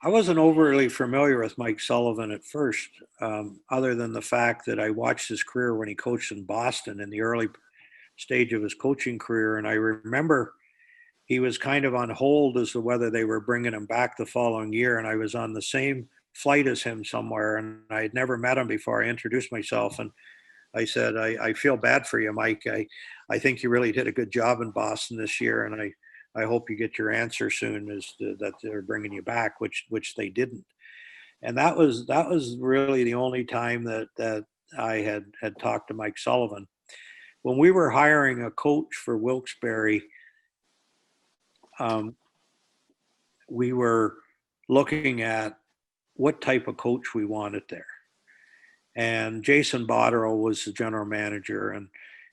I wasn't overly familiar with Mike Sullivan at first, other than the fact that I watched his career when he coached in Boston in the early stage of his coaching career. And I remember he was kind of on hold as to whether they were bringing him back the following year. And I was on the same flight as him somewhere, and I had never met him before. I introduced myself, and I said, I feel bad for you, Mike. I think you really did a good job in Boston this year, and I hope you get your answer soon as to, that they're bringing you back, which they didn't. And that was really the only time that I had talked to Mike Sullivan. When we were hiring a coach for Wilkes-Barre, um, we were looking at what type of coach we wanted there. And Jason Botterill was the general manager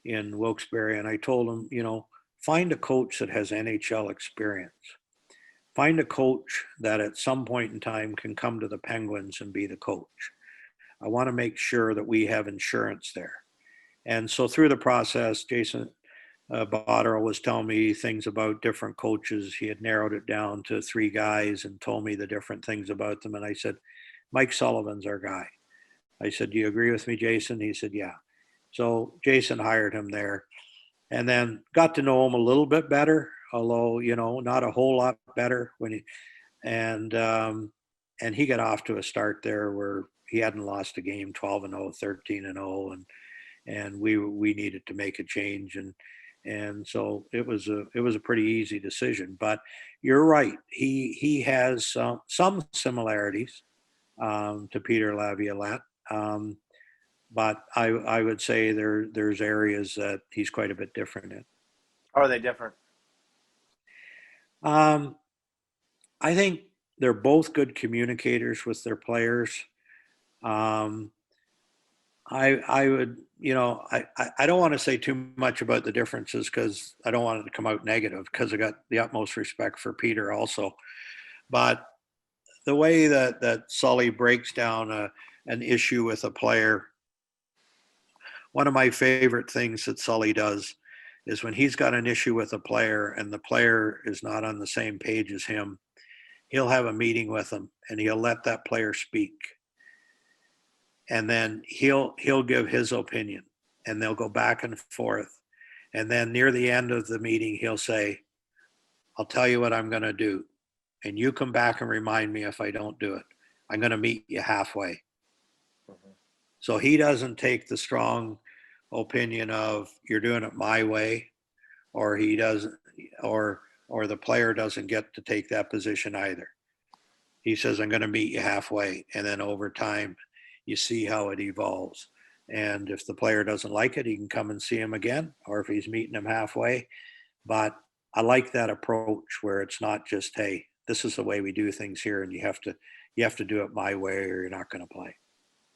in Wilkes-Barre. And I told him, find a coach that has NHL experience. Find a coach that at some point in time can come to the Penguins and be the coach. I want to make sure that we have insurance there. And so through the process, Jason Botterill was telling me things about different coaches. He had narrowed it down to 3 guys and told me the different things about them. And I said, Mike Sullivan's our guy. I said, do you agree with me, Jason? He said, yeah. So Jason hired him there and then got to know him a little bit better, although, not a whole lot better and he got off to a start there where he hadn't lost a game, 12-0, 13-0. And we needed to make a change. And so it was a pretty easy decision, but you're right. He has some similarities to Peter Laviolette. But I would say there's areas that he's quite a bit different in. How are they different? I think they're both good communicators with their players. Um, I would, I don't want to say too much about the differences because I don't want it to come out negative because I got the utmost respect for Peter also. But the way that Sully breaks down an issue with a player, one of my favorite things that Sully does is when he's got an issue with a player and the player is not on the same page as him, he'll have a meeting with him and he'll let that player speak. And then he'll give his opinion and they'll go back and forth. And then near the end of the meeting, he'll say, I'll tell you what I'm going to do. And you come back and remind me if I don't do it. I'm going to meet you halfway. Mm-hmm. So he doesn't take the strong opinion of you're doing it my way, or he doesn't, or the player doesn't get to take that position either. He says, I'm going to meet you halfway. And then over time, you see how it evolves. And if the player doesn't like it, he can come and see him again, or if he's meeting him halfway. But I like that approach where it's not just, hey, this is the way we do things here, and you have to do it my way or you're not going to play.